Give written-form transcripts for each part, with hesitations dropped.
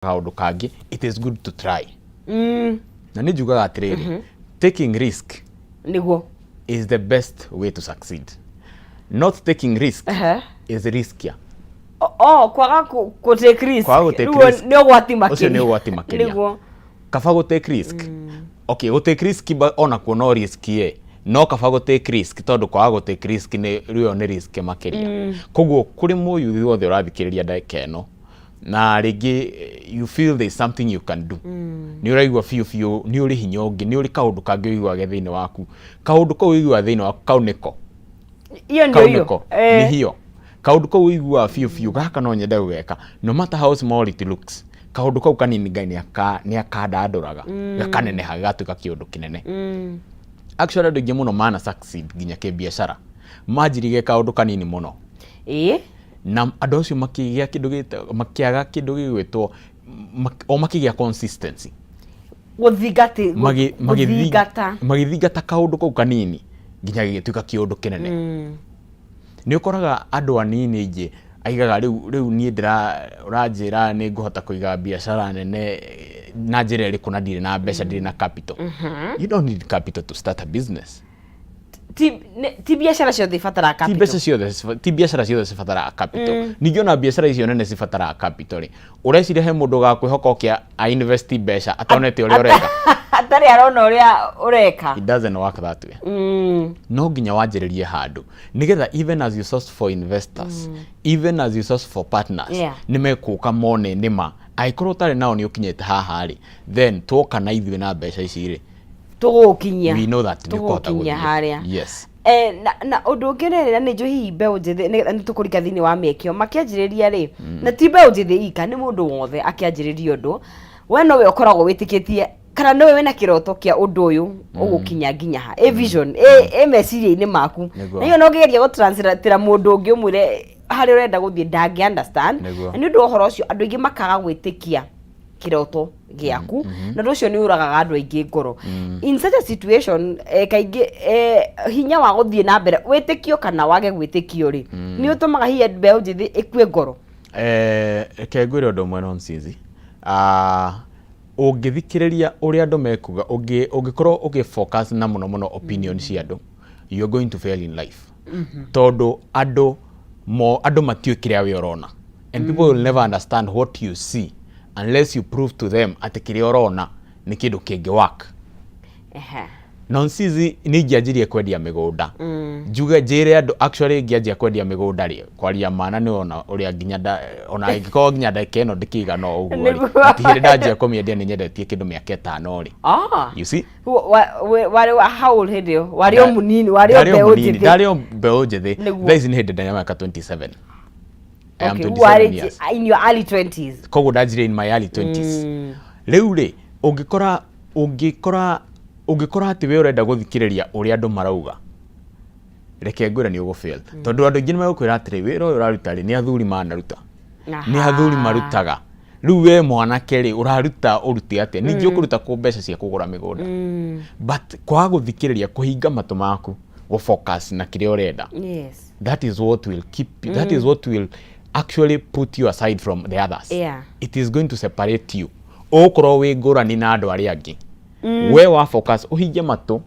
kaundu kangi, it is good to try. Na ni njugaga atiriri, taking risk is the best way to succeed. Not taking risk is riskier. Kwaga ku take risk. Ni ugwati makiri. Ucio ni ugwati makiri. Kaba go take risk. Okay, go take risk ona ko no risk ye. No kaba go take risk tondu kwaga go take risk ni rio ni risk makiria. Koguo kuri muyu wothe urathikiriria ndeka eno. Na rigi you feel there is something you can do. Ni uraigwa fiu ni uri hinya ungi ni uri kaundu kangi uigwa thiini waku. Kaundu ko uigwa thiini waku kau niko. Iyo ndio hiyo. Ni hiyo. Kaundu ko uigwa fiu gaka no nyende gugeka. No matter how small it looks. Kaundu kau kanini ngai ni akandanduraga. Gakanene hagatuka kiundu kinene. Actually andu aingi muno mana succeed nginya ke biashara. Majirige kaundu kanini muno. Na andu acio makigia kindu gigwitwo o makigia consistency. Magithingata kaundu kau kanini nginya gigituika kiundu kinene. Ni ukoraga andu anini ingi aigaga riu ni uranjira ni nguhota kuiga biashara nene na njira iriku na ndire na mbeca ndire na capital. You don't need capital to start a business. Ti biashara ciothe ibatara capital. Ti biashara ciothe cibatara capital. Ningi ona biashara icio nene cibatara capital. Urecire he mundu ga kwihoka okia a invest mbeca atonete uria ureka. Atari arona uria ureka. It doesn't work that way. No nginya wanjiririe handu. Nigetha even as you source for investors, even as you source for partners, nimekuka mone nima. Aikorwo tari nao ni ukinyete haha ri, then twoka na ithuĩ na mbeca ici ri. Tugukinya. We know that tugukinya haria. Yes. Na undu ngirerera ni njuhi mbeu njithi ni tukurika thini wa Mieke makianjiriria ri na ti mbeu njithi ika ni mundu wothe akianjiriria undu we no we ukoragwo witikitie kana no we wena kiroto kia undu uyu ugukinya nginya ha vision meciria-ini maku na iyo no ngeria go translate mundu ungi umwire hari urenda guthie ndangi understand ni undu ohoro ucio andu aingi makaga gwitikia kiroto giaku na ndu ucio ni uragaga andu aingi ngoro. In such a situation kaingi hinya wa guthie na mbere witikio kana wage gwitikio ri ni utumaga hiya mbeu njithi ikue ngoro. Kengwire undu mwe nonsense ungithikiriria uria andu mekuga ungikorwo ugifocus na muno opinion cia andu, you are going to fail in life. Tondu andu matiui kiria we urona, and people will never understand what you see unless you prove to them ati kiria urona ni kindu kingi work. Nonsense ni ngianjirie kwendia migunda. Njuge njire andu actually ngianjia kwendia migunda ri kwaria mana ni ona uria nginya ona ingiko nginya ndake no ndikiga no uguo ri atihire ndanjia kumiendia ni nyendetie kindu miaka 5 ri. You see wari how old hedio wari munini wari mbeu njithi dario mbeu njithi thaici ni hindi ndanya miaka 27. I am 27 years. In your early 20s. Kogo ndanjire in my early 20s. Riu ri ungikora ati we urenda guthikiriria uria andu marauga, reke ngwira ni ugufail. Tondu andu aingi nimegukwira atiri wira uyu uraruta ri ni athuri manaruta, ni athuri marutaga. Riu we mwanake ri uraruta uruti atia ningi ukuruta ku mbeca cia kugura migunda. But kwa guthikiriria kuhinga matu maku go focus na kiria urenda. Yes, that is what will keep you, that is what will actually put you aside from the others. It is going to separate you. Okorwo wi ngurani na andu aria angi, we wa focus uhinge matu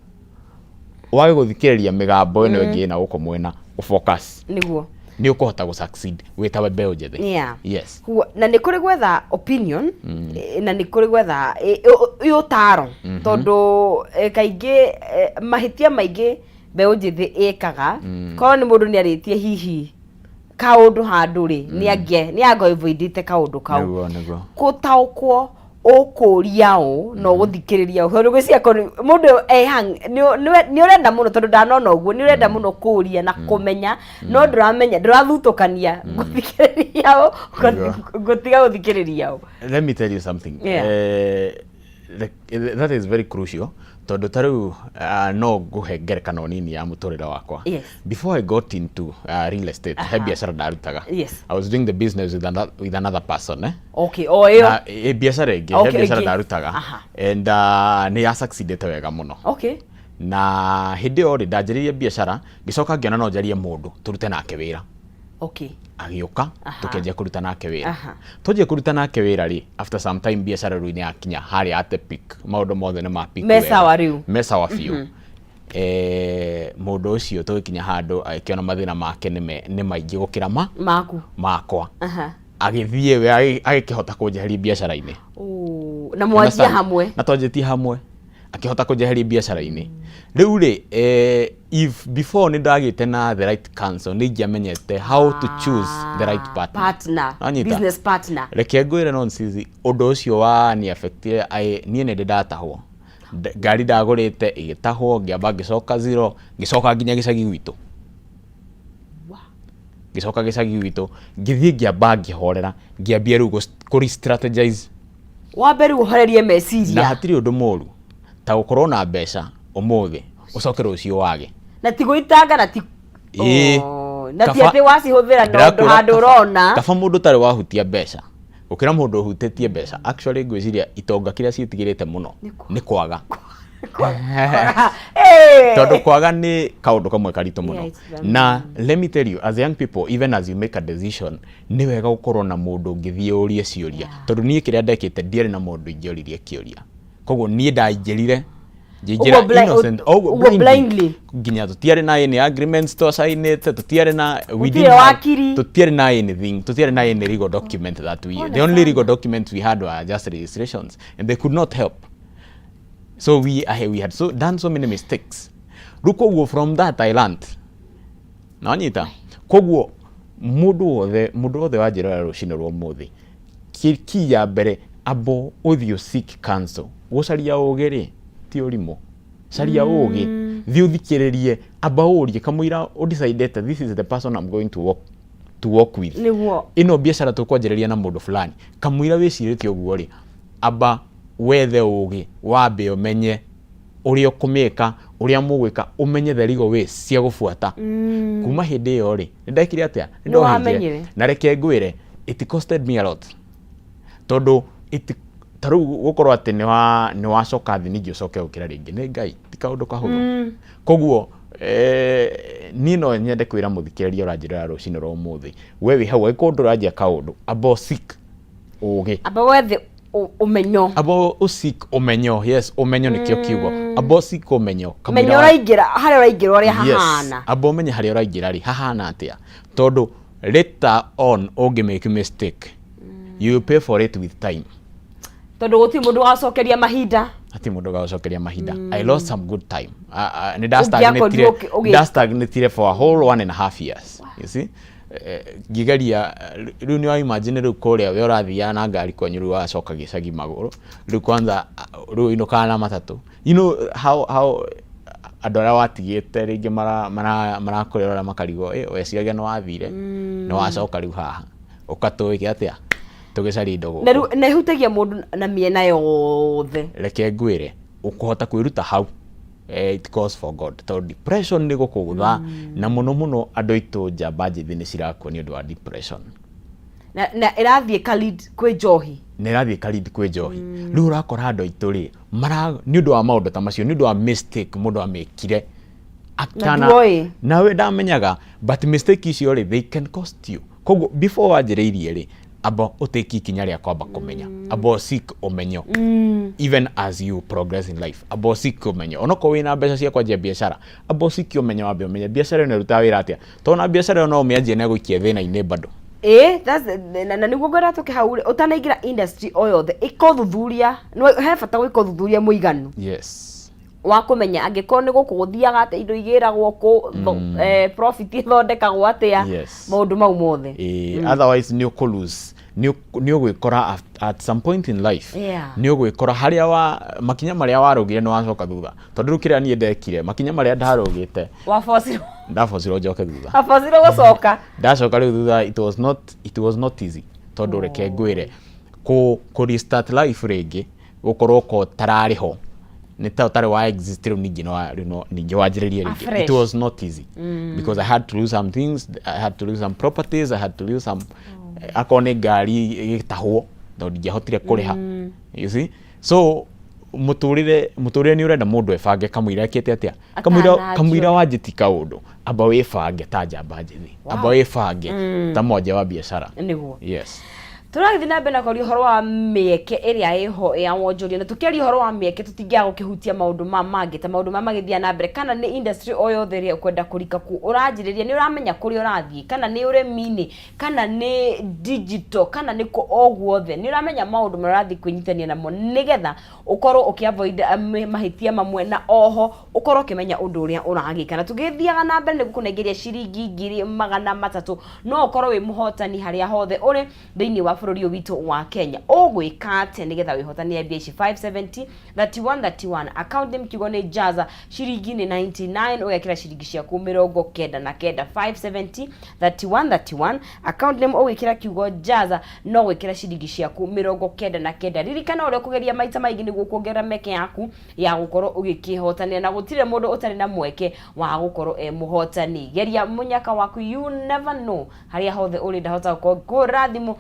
wage guthikiriria migambo ino ingi na uko mwena focus niguo ni ukuhota gu succeed witawe mbeu njithi. Yes. Na ni kuri gwetha opinion na ni kuri gwetha utaro tondu kaingi mahitia maingi mbeu njithi ikaga ko ni mundu ni aritie hihi kaundu handu ri ni ago avoidite kaundu kau gutaukwo ukuriao no guthikiriria ho gwiciria ko mundu hang ni urenda muno tondu ndanona uguo ni urenda muno kuria na kumenya no nduramenya ndurathutukania guthikiriria gutiga guthikiriria. Let me tell you something. That is very crucial. Tondu taru no guhe ngerekano nini ya muturire wakwa. Before I got into real estate, he biashara ndarutaga. I was doing the business with another person. Okay, oyo. Biashara ingi, he biashara ndarutaga. And ni ya succeedete wega muno. Okay. Na hindi ori ndanjiririe biashara, gicoka ngiona no njarie mundu turute nake wira. Okay. Agioka tukenjia kuruta nake wira. Twanjia kuruta nake wira ri after some time biacara ruini yakinya hari ate peak. Maundu mothe ni ma peak. Mesa wa fiu. Mundu ucio tugikinya handu agikiona mathina make ni maingi gukira makwa. Agithie we agikihota kunjeheria biacara-ini. Na mwanjia hamwe. Na twanjitie hamwe. Akihota kunjeheria biacara-ini. Riu ri if before ni ndagite na the right counsel ni ngiamenyete how to choose the right partner. Business partner. Reke ngwire nonsense undu ucio wa ni affectire nie ne ndatahwo. Ngari ndagurite igitahwo ngiamba ngicoka zero ngicoka nginya gicagi gwitu. Gicoka gicagi gwitu ngithie ngiamba ngihorera ngiambia riu kuri strategize. Wambe riu uhorerie meciria. Na hatiri undu moru ta gukorwo na mbeca umuthi ucoke rucio wage. Na ti guitanga na ti na ti ati wacihuthira no handu urona. Kaba mundu tari wahutia mbeca ukira mundu uhutetie mbeca actually ngwiciria itonga kiria citigirite muno ni kwaga. Tondu kwaga ni kaundu kamwe karitu muno. Na let me tell you, as young people, even as you make a decision, ni wega gukorwo na mundu ngithie urie ciuria. Tondu nie kiria ndekite ndiari na mundu ingiuririe kiuria. Koguo nie ndaingirire innocent blindly nginya tutiare na any agreements to sign it, tutiare na tutiare na anything, tutiare na any legal document that we the only legal documents we had were just registrations and they could not help. So we had done so many mistakes. Ruko from that I learned. Nanyita. Koguo mundu othe wajira rucino rwa muthi. Kiya mbere abo uthio seek counsel. Gucaria ugiri ti urimo. Caria ugi thi uthikiririe aba urie kamwira decide that this is the person I'm going to work with. Ino biacara tukwanjiriria na mundu fulani. Kamwira wicirite uguo ri aba wethe ugi wambe umenye uria kumeka uria mugwika umenye the legal ways cia gufuata. Kuma hindi iyo ri ndekire atia ndohamenyire na reke ngwire it costed me a lot. Tondu taru gukorwo ati ni wacoka thi ningi ucoke ukira ringi ni ngai ti kaundu kahuthu. Koguo ni no nyende kwira muthikiriria uranjira rucino rwa umuthi we wi hau ikundu ranjia kaundu abo seek ugi abo wethe umenyo abo usik umenyo. Yes, umenyo nikio kiugo abo sik umenyo kamira uraingira hari uraingira uri hahana. Yes, abo menye hari uraingira ri hahana atia tondu later on ungi make mistake you pay for it with time. Tondu guti mundu wacokeria mahinda ati mundu gacokeria mahinda. I lost some good time. Ni stagnated for a whole 1.5 years. You see, gigaria riu ni wa imagine riu kuria we urathia na ngari kwanyu riu wacoka gicagi maguru riu kwanza riu inuka na matatu. You know how adora watigite ringi marakurera makarigo weciragia no wathire no wacoka riu haha ukatuike atia tugicaria ndogo na ihutagia mundu na miena yothe. Reke ngwire ukuhota kwiruta hau it calls for God. To depression ni gukugutha na muno andu itu njamba njithi ni cirakwo ni undu wa depression na irathie kalid kwi njohi ni irathie kalid kwi njohi. Riu urakora andu itu ri ni undu wa maundu ta macio ni undu wa mistake mundu amekire akana na we ndamenyaga but mistake icio ri they can cost you. Koguo before wanjiriirie ri abo uteki kinya ria kwamba kumenya abo seek umenyo even as you progress in life. Abo seek umenyo onoko wina mbeca cia kwanjia biacara abo seek umenyo wambe umenye biacara ino ruta wira atia tona biacara no umianjie na guikia thina ine bado. That's na niguo ngwira tuke hau utanaingira industry oyothe ikothuthuria no he bata gwikothuthuria muiganu. Yes, wa kumenya angikorwo ni gukuguthiaga ate indo igiragwo ku profit ithondekagwo atia maundu mau mothe. Otherwise ni ukulose ni ugwikora at some point in life ni ugwikora haria wa makinya maria warugire no wacoka thutha tondu kiria nie ndekire makinya maria ndarugite wa forciro njoke thutha forciro gucoka ndacoka riu thutha it was not easy tondu reke ngwire ku restart life ringi gukorwo ko tarariho ni ta utare wa exist riu ningi wanjiririe ringi. It was not easy because I had to lose some things, I had to lose some properties, I had to lose some akone ngari igitahwo tondu ndihotire kuriha. You see, so muturire ni urenda mundu ebange kamwira kete atia kamwira wanjiti kaundu amba wibange ta njamba njithi amba wibange ta monje wa biashara niguo yes turagithi na mbere na kwaria horo wa mieke iria iho ya wonjoria na tukiaria horo wa mieke tutingia gukihutia maundu mangi ta maundu magithia na mbere kana ni industry o yothe ria kwenda kurika ku uranjiriria ni uramenya kuri urathii kana ni uremini kana ni digital kana ni ko ogwothe ni uramenya maundu marathi kwinyitania namo nigetha ukorwo ukiavoid mahitia mamwe na oho ukorwo ukimenya undu uria uragika na tugithiaga na mbere ni gukunengeria ciringi 300 no ukorwo wi muhotani haria hothe uri thiini wa bururi witu wa Kenya ogwika ate nigetha wihotania mbia ici 570 31 account name kigo ni jaza shiringi ni 99 ugekira shiringi ciaku 99 570 31 account name ugekira kigo jaza no gwikira shiringi ciaku 99 ririkana uri kugeria maita maingi niguo kuongerera meke yaku ya gukorwo ugikihotania na gutire mundu utari na mweke wa gukorwo muhotani geria munyaka waku you never know haria hothe uri ndahota ko rathimu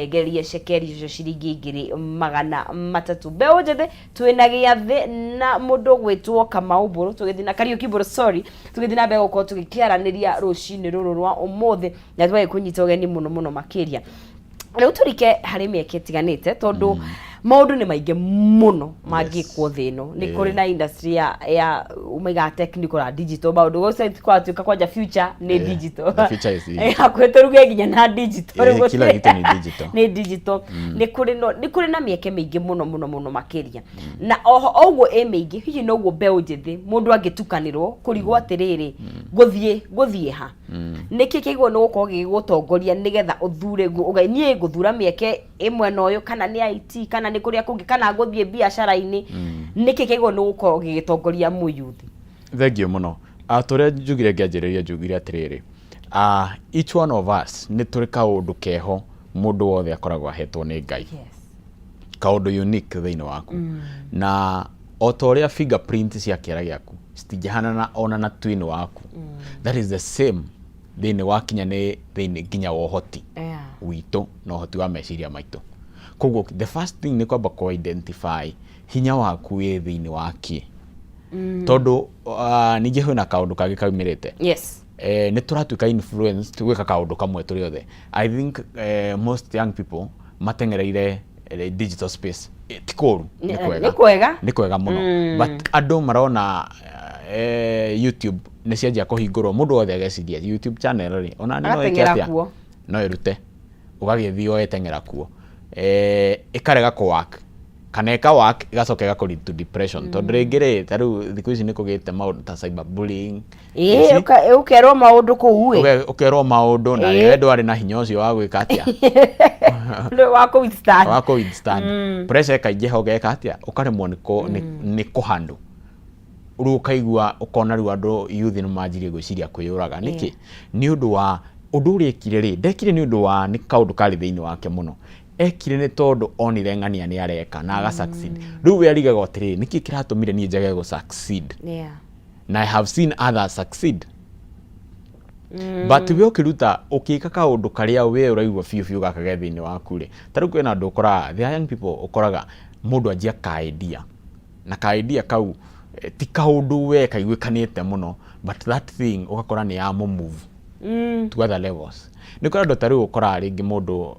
ngerie shekeri icio ciringi 300 mbeu njithe twina giathi na mundu gwitwo Kamauburu tugithi na KAYU KA sorry tugithi na mbegu ko tugikiaraniria rucini ruru rwa umuthi na twae kunyita ugeni muno makiria riu turike hari mieke tiganite tondu maundu ni maingi muno mangikwo thino ni kuri na industry ya umega technical na digital maundu gose kwatuka kwanja future ni digital future is akweteruge nginya na digital kila kitu ni digital ni digital ni kuri na mieke mingi muno makiria na oho ogwo mingi hihi nogwo mbeu njithi mundu angitukanirwo kurigwo atiriri guthie ha niki kigo no gukorwo gigutongoria nigetha uthure nie guthura mieke imwe noyo kana ni IT kana ni kuria kungi kana guthie biashara-ini niki kigo no gukorwo gigitongoria muyuthi thengio muno atore njugire ngianjiriria njugire atiriri each one of us ni turi kaundu keho mundu wothe akoragwo ahetwo ni Ngai kaundu unique thiini waku na otoria fingerprint cia kiara giaku citigihanana ona na twin waku that is the same thiini wakinya ni thiini nginya wohoti wito no hoti wa meciria maitu koguo the first thing ni kwamba ko identify hinya waku wi thiini waki tondu ninge huna kaundu kagi kaumirite ni turatuika influence gwika kaundu kamwe turi othe I think most young people matengereire digital space tikuru ni kwega muno but andu marona YouTube ni cianjia kuhingurwo mundu wothe ageciria YouTube channel ri ona ni no ikiatia no irute ugagithio etengera kuo ikarega ku work kana eka work igacoka igakå lead to depression tondu ringire taru thiku ici ni kugite maundu ta cyberbullying ukerwo maundu kuu ukerwo maundu na wewe ari na hinya ucio wa gwika atia wa withstand pressure kaingi hogeka atia ukaremwo ni kuhandle uru kaigua ukona ru andu youth ni manjirie gwiciria kwiyuraga niki ni undu wa undu uri ekire ri ndekire ni undu wa ni kaundu kari thiini wake muno ekire ni tondu onire ng'ania ni areka na aga succeed riu we arigaga otiri niki kiratumire ni njage go succeed na I have seen others succeed but we ukiruta ukika kaundu karia we uraigwa fiu gakage thiini waku ri taru kwena andu ukora the young people ukoraga mundu anjia ka idea na ka idea kau ti kaundu we kaiguikanite muno but that thing ugakora ni ya move to other levels ni kwa ndo taru ukora ringi mundu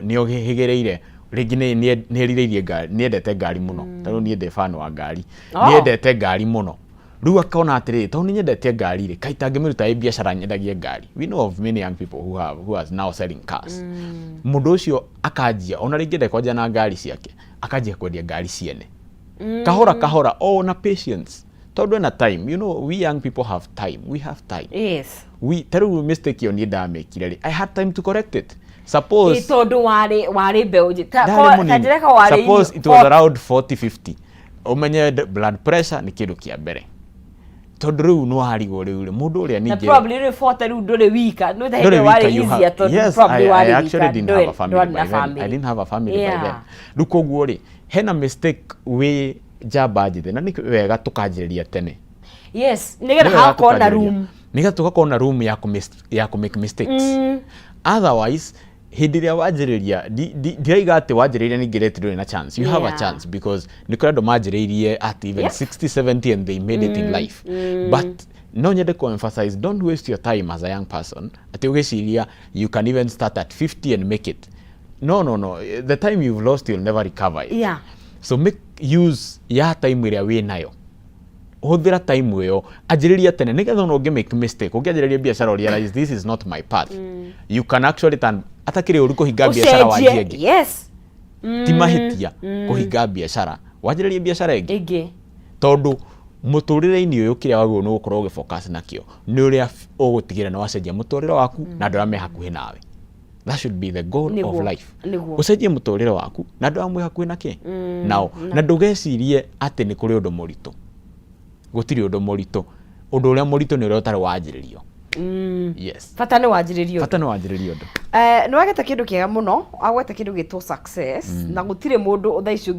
ni ohigereire ringi ni erireirie ngari ni endete ngari muno taru ni ende fan wa ngari ni endete ngari muno riu akona atiri to ni nyendete ngari ri kaita ngimiruta biashara nyendagie ngari we know of many young people who are now selling cars mundu ucio akajia ona ringi ende kwanja na ngari ciake akajia kwendia ngari ciene kahora na patience tondu na time you know we young people have time we terrible mistake you need to make it I had time to correct it suppose tondu wari beuji suppose it was around 40-50 umenye blood pressure ni kindu kia mbere tondu riu no harigo riu mundu uria ninge probably ni 40 riu ndore wika no the wari easier tondu probably wari I actually didn't have a family by then I didn't have a family by then rukoguo ri hena mistake we jamba njithe na ni wega tukanjiriria tene nigetha hakona room nigetha tukakona room ya ku make mistakes otherwise hindi ria wanjiriria ndiraiga ati wanjiriria ningi reti nduri na chance. You have a chance because ni kuri andu manjiriirie at even 60 70 and they made it in life. But no nyende ko emphasize, don't waste your time as a young person ati ugiciria you can even start at 50 and make it. No, the time you've lost you'll never recover it. So make use ya time iria we nayo. Huthira time iyo ajiriria tene nigetha no unge make mistake ukiajiriria biashara realize this is not my path. You can actually turn atakire uri kuhinga biashara wajie ingi. Yes. Ti mahitia kuhinga biashara wajiriria biashara ingi. Tondu muturire-ini uyu kiria wagwo no gukorwo ugifocus nakio ni uria ugutigira na wacenjia muturire waku na andu ame hakuhi nawe. That should be the goal of life. Ucenjie muturire waku na andu amwe hakuhi nake. Now na ndugecirie ati ni kuri undu muritu. Gutiri undu muritu. Undu uria muritu ni uria utari wanjiririo. Yes. Fata ni wanjiririo. Fata ni wanjiririo ndu. Ni wageta kindu kiega muno, agweta kindu gitwo success na gutire mundu uthaicu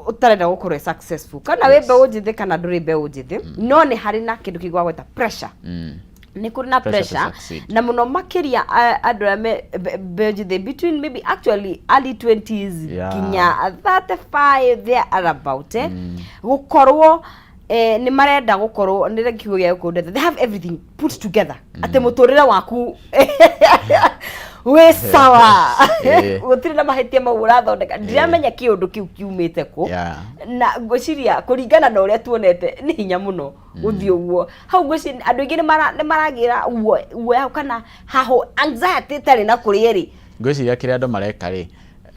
utarenda gukorwo successful. Kana we be unjithi kana nduri be unjithi. No ni hari na kindu kigwa gweta pressure. Ni kuri na pressure na muno makiria andu ame be between maybe actually early 20s kinya 35 there about gukorwo ni marenda gukorwo ni kiugo gya gukorwo they have everything put together ate muturire waku we sawa gutiri na mahitia mau urathondeka ndiramenya kiundu kiu kiumite ku na ngwiciria kuringana na uria tuonete ni hinya muno guthii uguo hau ngwiciria andu ingi ni maragira uo kana haho anxiety tari na kurieri ngwiciria kiria andu mareka ri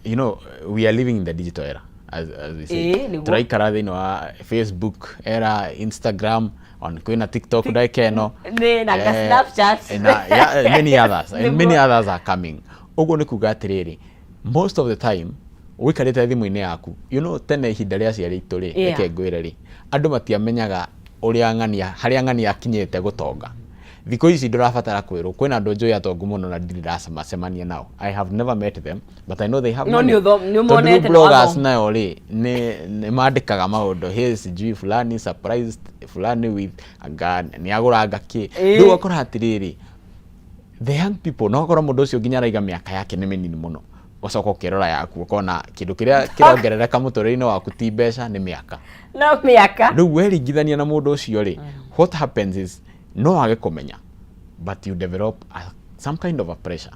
you know we are living in the digital era as we say turaikara thiini wa Facebook era Instagram on kwina TikTok daikeno na Snapchat many others are coming. Ugo ni kuga atiriri most of the time wikarite thimu-ini yaku you know tene ihinda ria ciari itu ri reke ngwire ri andu matiamenyaga uria ng'ania haria ng'ania akinyite gutonga. Thiko ici ndurabatara kwirwo kwina andu njui atongu muno na ndiracemania nao. I have never met them but I know they have money. No monete bloggers nayo ri ni mandikaga maundu his sijui fulani surprised fulani with a gun ni agura ngaki ndu akora atiriri the young people no akora mundu ucio nginya raiga miaka yake ni minini muno ucoka ukirora yaku ukona kindu kiria kirongerereka muturire-ini waku ti mbeca ni miaka no miaka riu weringithania na mundu ucio ri what happens is no age kumenya but you develop some kind of a pressure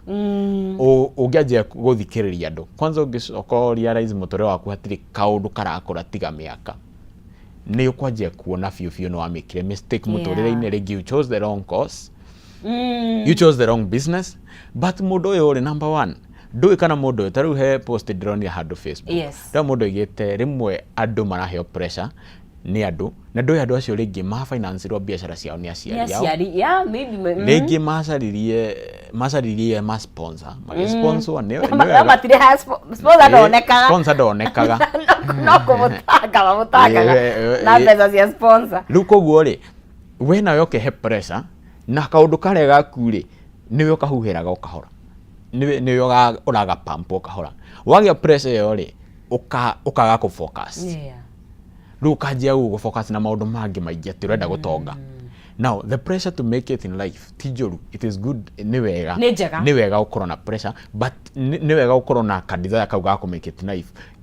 ungianjia guthikiriria andu kwanza ungicoka realize muturire waku hatiri kaundu karakura tiga miaka ni ukwanjia kuona fiu no wamikire mistake muturire-ini ringi you chose the wrong course you chose the wrong business but mundu uyu uri number one ndui kana mundu uyu tariu he post ndronia handu Facebook ndio mundu igite rimwe andu maraheo pressure ni andu na ndui andu acio ringi ma finance ro biashara ciao ni aciari yao maybe ringi macaririe ma sponsor sponsor ni matire ha sponsor ndonekaga no kumutanga na pesa cia sponsor riu koguo ri we nawe ukehe pressure na kaundu karia gaku ri niwe ukahuhiraga ukahora niwe uraga pump ukahora wagia pressure yo ri ukaga ku focus riu ukanjia gu focus na maundu mangi maingi ati urenda gutonga. Now the pressure to make it in life tijoru it is good ni wega ukorwo na pressure but ni wega ukorwo na desire kau ga ku make it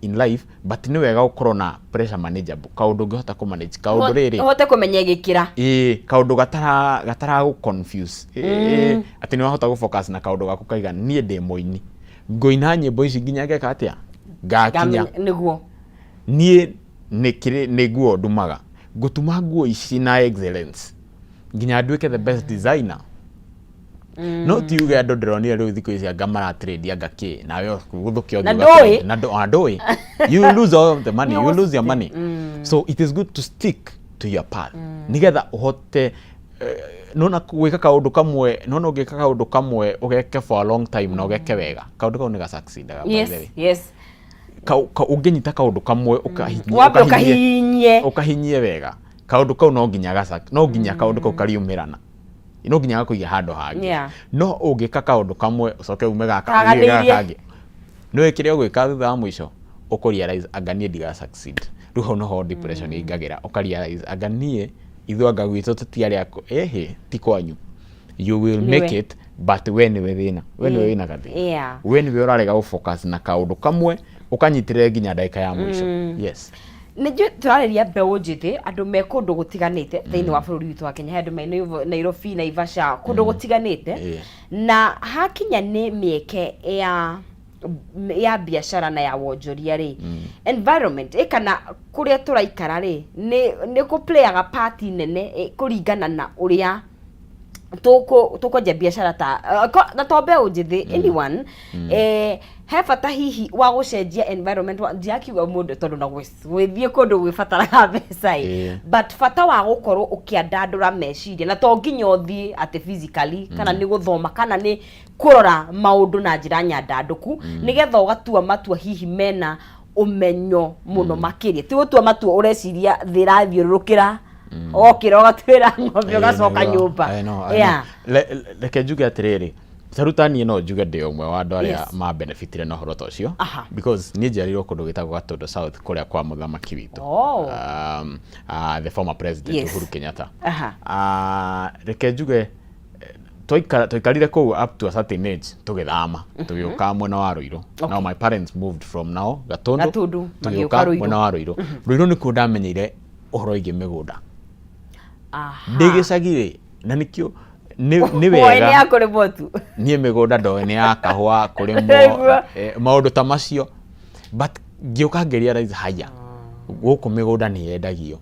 in life but ni wega ukorwo na pressure manageable kaundu ngihota ku manage kaundu riri uhote kumenya gikira kaundu gatara gu confuse ati ni wahota gu focus na kaundu gaku kaiga nie ndi moini ngoina nyimbo ici nginya ngeka atia gakinya niguo nie niguo ndumaga gutuma nguo ici na excellence nginya nduike the best designer no tiuge andu ndironire riu thiko ici anga mara trade anga ki nawe guthukia na ndoi you lose all the money you lose your money so it is good to stick to your path nigetha uhote nona gwika kaundu kamwe nona ugika kaundu kamwe ugeke for a long time na ugeke wega kaundu kau ni ga succeed yes unginyita kaundu kamwe ukahinyie wega kaundu kau no nginya kaundu kau kariumirana no nginya gakuiga handu hangi no ungika kaundu kamwe ucoke ume gaka no ikire ugwika thutha wa mwisho ukurealize anga nie ndiga succeed riu no ho depression ingagira ukarealize anga nie ithu anga gwitu tutiari ako ti kwanyu you will make it but we niwe thina we niwe wina gathina we niwe urarega gufocus na kaundu kamwe ukanyitirire nginya ndagika ya mwisho yes Nĩnjũ tũrarĩria mbeũ njĩthĩ andũ me kũndũ gũtiganĩte thĩinĩ wa bũrũri witũ wa Kenya andũ me Nairobi Naivasha kũndũ gũtiganĩte na hakinya nĩ mĩeke ya biashara na ya wonjoria rĩ environment kana kũrĩa tũraikara rĩ nĩ kũplayaga part nene kũringana na ũrĩa tukwenja biashara ta mbeũ njĩthĩ anyone he bata hihi wa gũcenjia environment ndiakiuga mũndũ tondũ na gwĩthiĩ kũndũ gwĩbataraga mbeca but bata wa gũkorwo ũkĩandandũra meciria na to nginya ũthiĩ atĩ physically kana nĩ gũthoma kana nĩ kũrora maũndũ na njĩra nyandandũku nĩgetha ũgatua matua hihi mena ũmenyo mũno makĩria ti gũtua matua ũreciria thĩ ĩrathiũrũrũkĩra okĩra ũgatwĩra ng'ombe ũgacoka nyũmba reke njuge atĩrĩrĩ tarutani no njuge ndĩ ũmwe wa andũ arĩa ma benefitire na ũhoro ta ũcio because niĩ njiarĩirwo kũndũ gwĩtagwo Gatũndũ South kũrĩa kwa mũthamaki witũ the former president Uhuru Kenyatta reke njuge tũikarire kũu up to a certain age tũgĩthama tũgĩũka mwena wa Ruiru now my parents moved from now Gatũndũ tũgĩũka mwena wa Ruiru Ruiru nĩkuo ndamenyeire ũhoro wĩgiĩ mĩgũnda ndĩ gĩcagi na nĩkĩo nĩ wega niĩ mĩgũnda ndoĩ nĩ ya kahũa kũrĩmwo maũndũ ta macio but ngĩũka ngĩrealize haya gũkũ mĩgũnda nĩ yendagio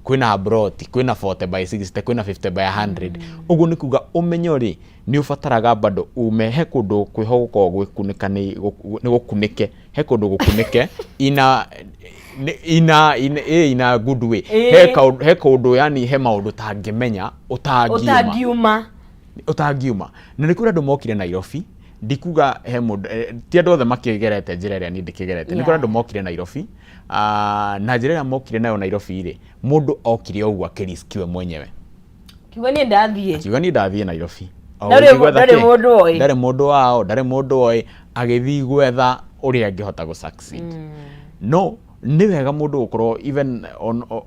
kwĩna broti kwĩna 40 by 60 kwĩna 50 by 100 ũguo nĩ kuga ũmenyo rĩ nĩ ũbataraga bado ume he kũndũ kwĩho gũkorwo gwĩkunĩka nĩ gũkunĩke he kũndũ gũkunĩke ina good way he kũndũ yani he maũndũ tangĩmenya ũtangiuma na nĩ kũrĩ andũ mokire Nairobi ndikuga he mũndũ ti andũ othe makĩgerete njĩra ĩrĩa niĩ ndĩkĩgerete nĩ kũrĩ andũ mokire Nairobi na njĩra ĩrĩa mokire nayo Nairobi rĩ mũndũ okire ũguo akĩriskiwe mwenyewe kiuga niĩ ndathiĩ Nairobi ndarĩ mũndũ wao ndarĩ mũndũ oĩ agĩthiĩ gwetha ũrĩa angĩhota gũ succeed no nĩ wega mũndũ gũkorwo even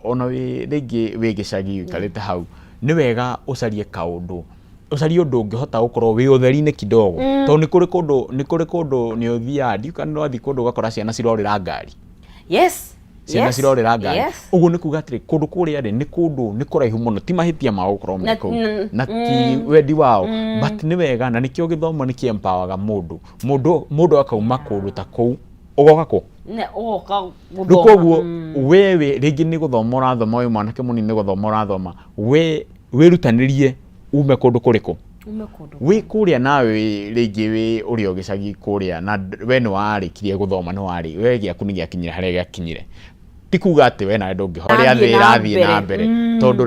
ona rĩngĩ wĩ gĩcagi ũikarĩte hau nĩ wega ũcarie kaũndũ ũcarie ũndũ ũngĩhota gũkorwo wĩ ũtheri-inĩ kidogo tondũ nĩ kũrĩ kũndũ nĩ ũthiaga ndiũka nĩ wathiĩ kũndũ ũgakora ciana cirorĩra ngari ciana cirorĩra ngari ũguo nĩ kuga atĩrĩ kũndũ kũrĩa rĩ nĩ kũraihu mũno ti mahĩtia ma gũkorwo me kũu na ti wendi wao but nĩ wega na nĩkĩo gĩthomo nĩ kĩ-empower mũndũ akauma kũndũ ta kũu ũgoka kũ koguo wewe rĩngĩ nĩ gũthoma ũrathoma wĩ mwanake mũnini nĩ gũthoma ũrathoma wĩrutanĩrie ume kũndũ kũrĩkũ wĩ kũrĩa nawe rĩngĩ wĩ ũrĩa gĩcagi kũrĩa na we nĩ warĩkirie gũthoma we gĩaku nĩ gĩakinyire harĩa gĩakinyire ti kuga atĩ we nawe ndũngĩhora thĩ ĩrathiĩ na mbere tondũ